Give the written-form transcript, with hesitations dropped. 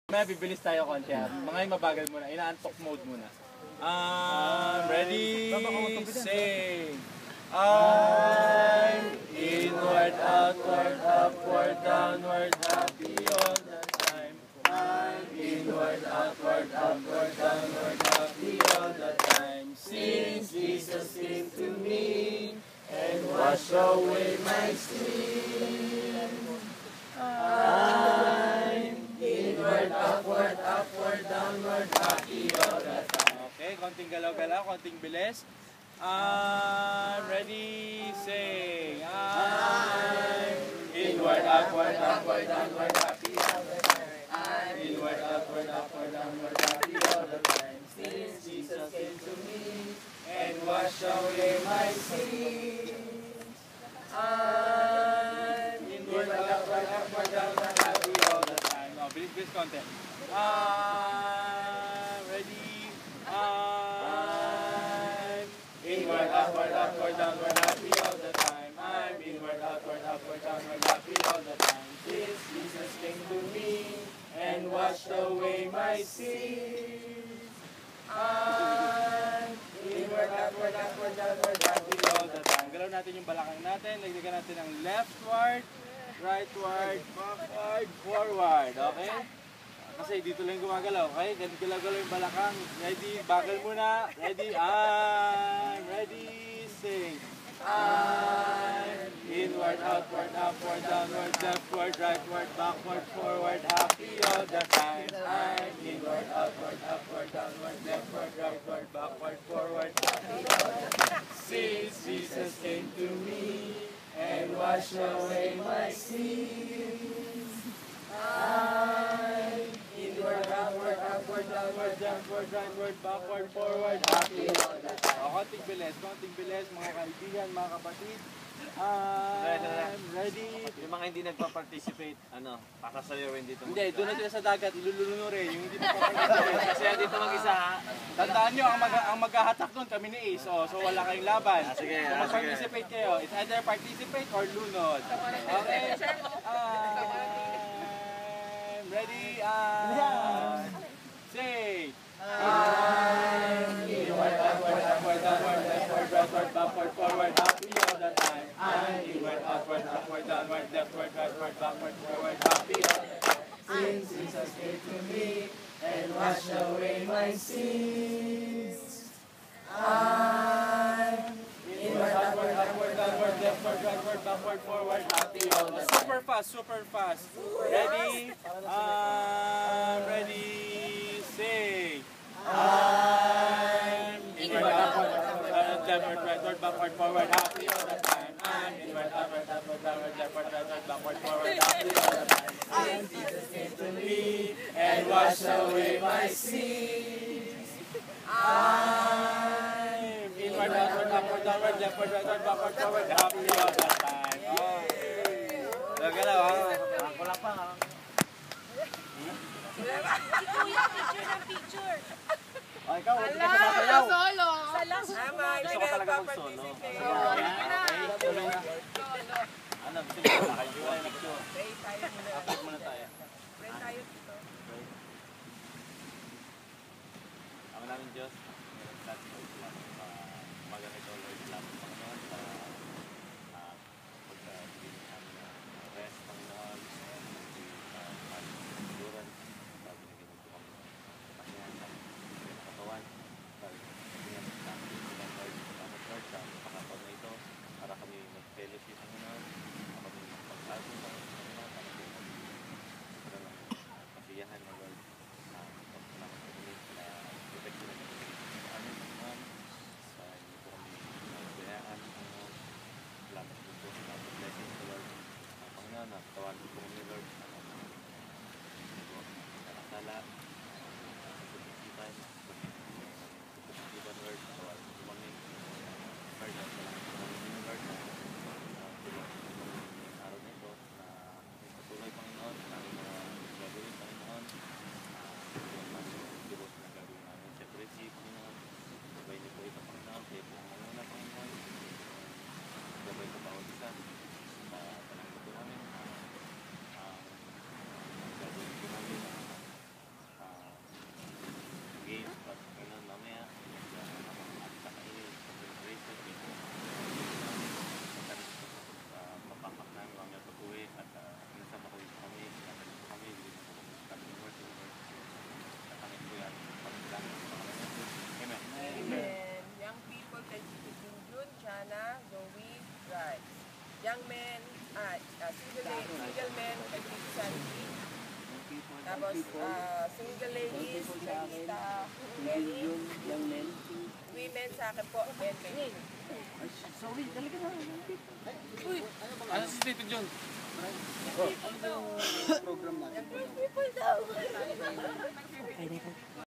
May bibilis tayo konti ha. Mga yung mabagal muna. Ina-untalk mode muna. Ready, sing. I'm inward, outward, upward, downward, happy all the time. I'm inward, outward, upward, downward, happy all the time. Since Jesus came to me and washed away my sin. I'm inward, upward, upward, downward, happy all the time. Okay, konting galaw-galaw, konting bilis. Ready, sing. I'm inward, upward, upward, downward, happy all the time. I'm inward, upward, upward, downward, happy all the time. Since Jesus came to me and washed away my sins. I'm inward, upward, upward, downward, happy all the time. Oh, bilis konti. Ready. I'm inward, upward, upward, downward, happy all the time. I'm inward, upward, upward, downward, happy all the time. Since Jesus came to me and washed away my sins. I'm inward, upward, upward, downward, happy all the time. Galaw natin yung balakang natin. Lagdagan natin ang leftward, rightward, backward, forward. Okay? Kasi dito lang gumagalaw. Okay? Ganito galaw-galaw yung balakang. Ready? Bagal muna. Ready? I'm ready. Sing. I'm inward, outward, upward, downward, leftward, rightward, backward, forward, happy all the time. I'm inward, outward, upward, downward, leftward, rightward, backward, forward, happy all the time. Since Jesus came to me and washed away my sins. I'm inward, outward, upward, downward, downward, rightward, backward, forward, happy all the time. Konting bilis, mga kaibigan, mga kapatid. I'm ready. Yung mga hindi nagpa-participate, pakasayawin dito. Hindi, doon na sila sa dagat, ilulunurin. Yung hindi nagpa-participate. Kasi dito mag-isa ha. Tandaan nyo, ang maghahatak doon kami ni Ace. So wala kayong laban. Sige, so mag-participate kayo. It's either participate or lunod. Okay? Ready? Say! I'm inward, upward, upward, downward, leftward, rightward, backward, forward, happy all the time. I'm inward, upward, upward, downward, leftward, rightward, backward, forward, happy all the time. Since Jesus came to me and washed away my sins. I'm inward, upward, upward, downward, leftward, rightward, backward, forward, happy all the time. Super fast. Ready? Ready, sing. I'm inward, upward, leftward, rightward, backward, forward, happy all the time. I'm inward, upward, upward, downward, leftward, rightward, backward, forward, happy all the time. And Jesus came to me and washed away my sins. I'm inward, outward, upward, downward, leftward, rightward, backward, forward, happy all the time. Galaw ha? Ako lang pa ha? Si Kuya, picture ng picture. Ikaw, hindi ka sumasayaw. Solo. Gusto ko talaga mag-solo. Solo na. Gusto nyo na kayo? Upload muna tayo. Pray tayo dito. Ang namin Diyos, maganito Lord, salamat Panginoon sa pagbigay namin ng rest Panginoon, endurance, bago naging ito kami pasihan sa katawan, bago naging sa amin Lord, salamat Lord sa pakapag na ito para kami mag-fellowship Panginoon, para kami magpaglago Panginoon, para kami sobrang kasiyahan na Lord. Salamat po kami na protect na kami sa amin Panginoon, sa hindi po kami nagbayaan Panginoon. Salamat po po sa mga blessings sa Lord. Panginoon, natawan po po kami Lord. Nakasala, pag-isipan, Lord, natawan po kami. Lord, salamat po kami Lord. Tulong po kami araw na ito na patuloy Panginoon sa aming mga gagawin Panginoon. Yung mas dibos na gagawin namin sa Prezi Panginoon. Gabay niyo po ito Panginoon. Kaya po muna Panginoon. Gabay ko bawat isa sa tanang luto namin. Gagawin po namin Young men, single men, kay Tito Sandy. Tapos, single ladies, kay Tita Lenny. Women sa akin po, Bentley. Ano si Tito John? People daw.